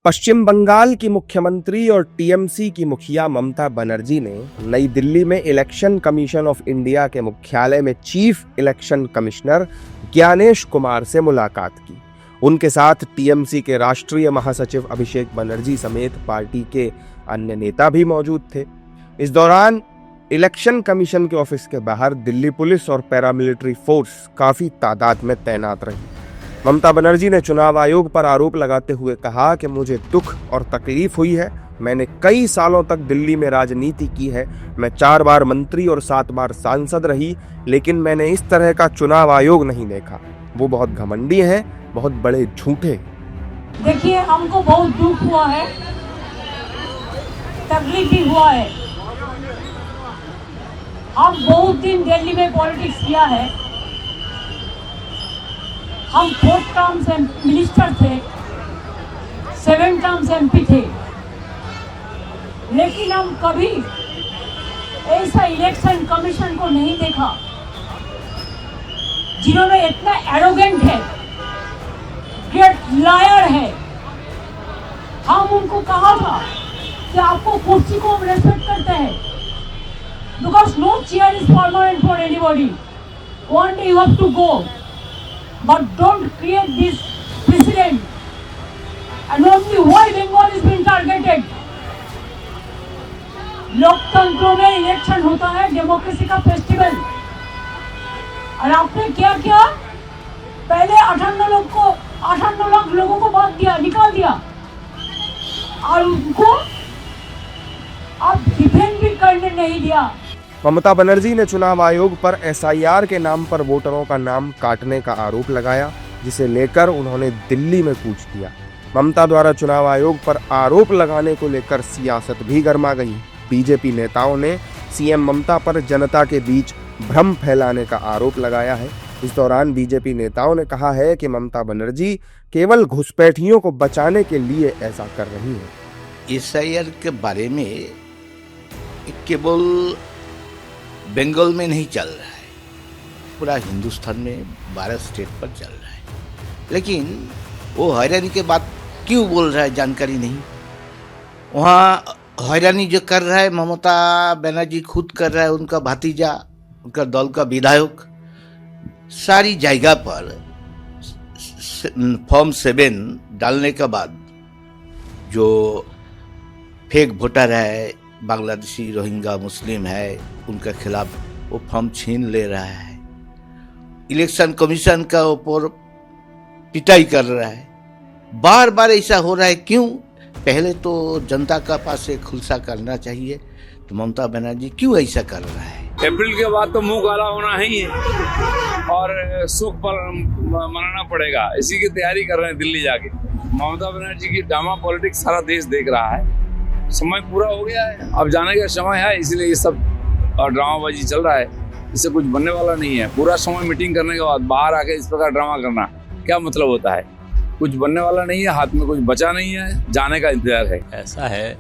पश्चिम बंगाल की मुख्यमंत्री और टीएमसी की मुखिया ममता बनर्जी ने नई दिल्ली में इलेक्शन कमीशन ऑफ इंडिया के मुख्यालय में chief election commissioner Gyanesh Kumar से मुलाकात की। उनके साथ टीएमसी के राष्ट्रीय महासचिव अभिषेक बनर्जी समेत पार्टी के अन्य नेता भी मौजूद थे। इस दौरान इलेक्शन कमीशन के ऑफिस के बाहर दिल्ली पुलिस और पैरामिलिट्री फोर्स काफी तादाद में तैनात रही। ममता बनर्जी ने चुनाव आयोग पर आरोप लगाते हुए कहा कि मुझे दुख और तकलीफ हुई है। मैंने कई सालों तक दिल्ली में राजनीति की है। मैं 4 बार मंत्री और 7 बार सांसद रही, लेकिन मैंने इस तरह का चुनाव आयोग नहीं देखा। वो बहुत घमंडी हैं, बहुत बड़े झूठे। देखिए, हमको बहुत दुख हुआ है, तकलीफ भी हुआ है। हम बहुत दिन दिल्ली में पॉलिटिक्स किया है। हम 4 टर्म्स मिनिस्टर थे, 7 टर्म्स एमपी थे, लेकिन हम कभी ऐसा इलेक्शन कमीशन को नहीं देखा जिन्होंने इतना एरोगेंट है, ग्रेट लायर है। हम उनको कहा था कि आपको कुर्सी को हम रेस्पेक्ट करते हैं, because no chair is permanent for anybody. One day you have to go, but don't create this precedent. And only why Bengal is being targeted? लोकतंत्र में इलेक्शन होता है, डेमोक्रेसी का फेस्टिवल। और आपने क्या किया? पहले 58 लाख लोगों को बात दिया, निकाल दिया, और उनको आप डिफेंड भी करने नहीं दिया। ममता बनर्जी ने चुनाव आयोग पर एसआईआर के नाम पर वोटरों का नाम काटने का आरोप लगाया, जिसे लेकर उन्होंने दिल्ली में कूच किया। ममता द्वारा चुनाव आयोग पर आरोप लगाने को लेकर सियासत भी गर्मा गई। बीजेपी नेताओं ने सीएम ममता पर जनता के बीच भ्रम फैलाने का आरोप लगाया है। इस दौरान बीजेपी नेताओं ने कहा है कि ममता बनर्जी केवल घुसपैठियों को बचाने के लिए ऐसा कर रही है। एसआईआर के बारे में केवल बंगाल में नहीं चल रहा है, पूरा हिंदुस्तान में 12 स्टेट पर चल रहा है। लेकिन वो हैरानी के बात क्यों बोल रहा है, जानकारी नहीं। वहाँ हैरानी जो कर रहा है ममता बनर्जी खुद कर रहा है, उनका भतीजा, उनका दल का विधायक सारी जगह पर फॉर्म 7 डालने के बाद जो फेक वोटर है, बांग्लादेशी, रोहिंग्या, मुस्लिम है, उनके खिलाफ वो फॉर्म छीन ले रहा है। इलेक्शन कमीशन का ऊपर पिटाई कर रहा है। बार बार ऐसा हो रहा है, क्यों? पहले तो जनता का पास एक खुलासा करना चाहिए, तो ममता बनर्जी क्यों ऐसा कर रहा है? अप्रैल के बाद तो मुंह काला होना ही है और सुख पर मनाना पड़ेगा, इसी की तैयारी कर रहे हैं दिल्ली जाके। ममता बनर्जी की ड्रामा पॉलिटिक्स सारा देश देख रहा है। समय पूरा हो गया है, अब जाने का समय है, इसलिए ये सब ड्रामाबाजी चल रहा है। इससे कुछ बनने वाला नहीं है। पूरा समय मीटिंग करने के बाद बाहर आके इस प्रकार ड्रामा करना क्या मतलब होता है? कुछ बनने वाला नहीं है, हाथ में कुछ बचा नहीं है, जाने का इंतजार है। ऐसा है,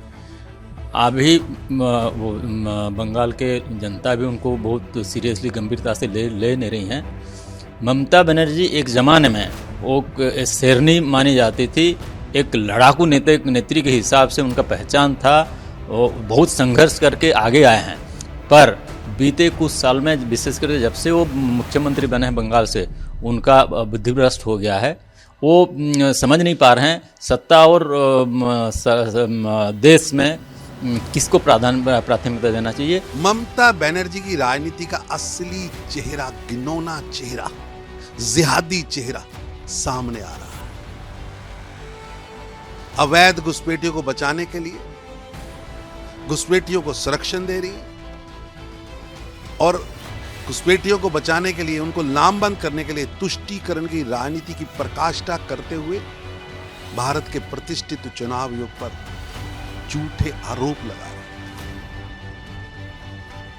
अभी वो बंगाल के जनता भी उनको बहुत सीरियसली, गंभीरता से ले नहीं रही हैं। ममता बनर्जी एक ज़माने में वो शेरनी मानी जाती थी, एक लड़ाकू नेत्री के हिसाब से उनका पहचान था। वो बहुत संघर्ष करके आगे आए हैं, पर बीते कुछ साल में, विशेषकर जब से वो मुख्यमंत्री बने हैं बंगाल से, उनका बुद्धिभ्रष्ट हो गया है। वो समझ नहीं पा रहे हैं सत्ता और देश में किसको प्राथमिकता देना चाहिए। ममता बनर्जी की राजनीति का असली चेहरा, घिनौना चेहरा, जिहादी चेहरा सामने आ रहा है। अवैध घुसपैठियों को बचाने के लिए घुसपैठियों को संरक्षण दे रही है, और घुसपैठियों को बचाने के लिए, उनको लामबंद करने के लिए तुष्टीकरण की राजनीति की प्रकाष्ठा करते हुए भारत के प्रतिष्ठित चुनाव आयोग पर झूठे आरोप लगा रहे हैं।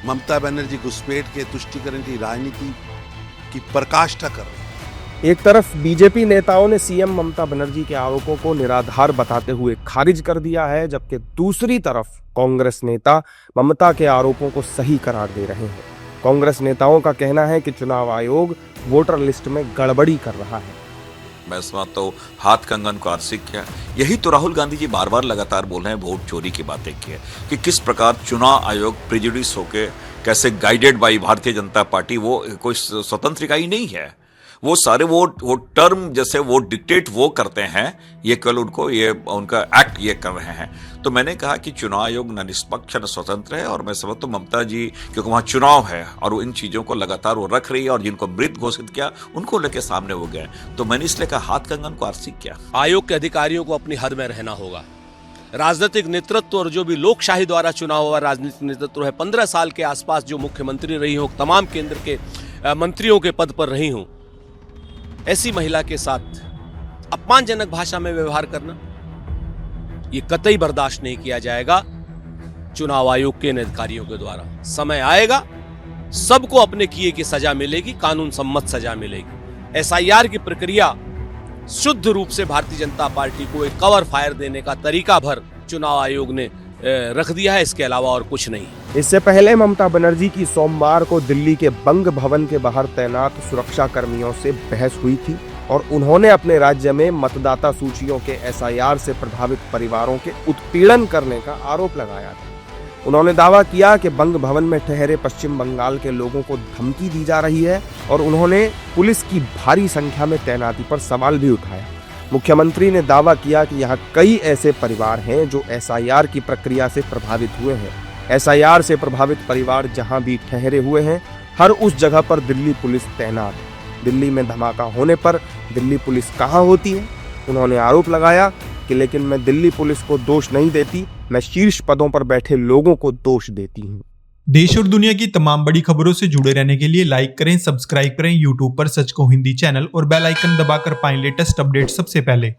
ममता बनर्जी घुसपैठ के तुष्टीकरण की राजनीति की प्रकाष्ठा कर रही है। एक तरफ बीजेपी नेताओं ने सीएम ममता बनर्जी के आरोपों को निराधार बताते हुए खारिज कर दिया है, जबकि दूसरी तरफ कांग्रेस नेता ममता के आरोपों को सही करार दे रहे हैं। कांग्रेस नेताओं का कहना है कि चुनाव आयोग वोटर लिस्ट में गड़बड़ी कर रहा है। मैं समझता हूँ हाथ कंगन को आरसी किया। यही तो राहुल गांधी जी बार बार लगातार बोल रहे हैं, वोट चोरी की बातें की है कि किस प्रकार चुनाव आयोग प्रेजुडिस होके कैसे guided by Bharatiya Janata party, वो कोई स्वतंत्र इकाई नहीं है। वो सारे वो टर्म जैसे वो डिक्टेट वो करते हैं, ये कल उनको ये उनका एक्ट ये कर रहे हैं। तो मैंने कहा कि चुनाव आयोग न निष्पक्ष न स्वतंत्र है, और मैं समझता हूँ ममता जी क्योंकि वहाँ चुनाव है और वो इन चीज़ों को लगातार वो रख रही है, और जिनको मृत घोषित किया उनको लेके सामने हो गए। तो मैंने इसलिए कहा हाथ कंगन को आरसी किया। आयोग के अधिकारियों को अपनी हद में रहना होगा। राजनीतिक नेतृत्व और जो भी लोकशाही द्वारा चुना हुआ राजनीतिक नेतृत्व है, 15 साल के आसपास जो मुख्यमंत्री रही हो, तमाम केंद्र के मंत्रियों के पद पर रही हूं, ऐसी महिला के साथ अपमानजनक भाषा में व्यवहार करना ये कतई बर्दाश्त नहीं किया जाएगा चुनाव आयोग के अधिकारियों के द्वारा। समय आएगा, सबको अपने किए की सजा मिलेगी, कानून सम्मत सजा मिलेगी। एसआईआर की प्रक्रिया शुद्ध रूप से भारतीय जनता पार्टी को एक कवर फायर देने का तरीका भर चुनाव आयोग ने रख दिया है, इसके अलावा और कुछ नहीं। इससे पहले ममता बनर्जी की सोमवार को दिल्ली के बंग भवन के बाहर तैनात सुरक्षा कर्मियों से बहस हुई थी और उन्होंने अपने राज्य में मतदाता सूचियों के एसआईआर से प्रभावित परिवारों के उत्पीड़न करने का आरोप लगाया था। उन्होंने दावा किया कि बंग भवन में ठहरे पश्चिम बंगाल के लोगों को धमकी दी जा रही है और उन्होंने पुलिस की भारी संख्या में तैनाती पर सवाल भी उठाया। मुख्यमंत्री ने दावा किया कि यहाँ कई ऐसे परिवार हैं जो एसआईआर की प्रक्रिया से प्रभावित हुए हैं। एसआईआर से प्रभावित परिवार जहाँ भी ठहरे हुए हैं, हर उस जगह पर दिल्ली पुलिस तैनात है। दिल्ली में धमाका होने पर दिल्ली पुलिस कहाँ होती है? उन्होंने आरोप लगाया कि लेकिन मैं दिल्ली पुलिस को दोष नहीं देती, मैं शीर्ष पदों पर बैठे लोगों को दोष देती हूँ। देश और दुनिया की तमाम बड़ी खबरों से जुड़े रहने के लिए लाइक करें, सब्सक्राइब करें यूट्यूब पर सच को हिंदी चैनल और बेल आइकन दबाकर पाएं लेटेस्ट अपडेट सबसे पहले।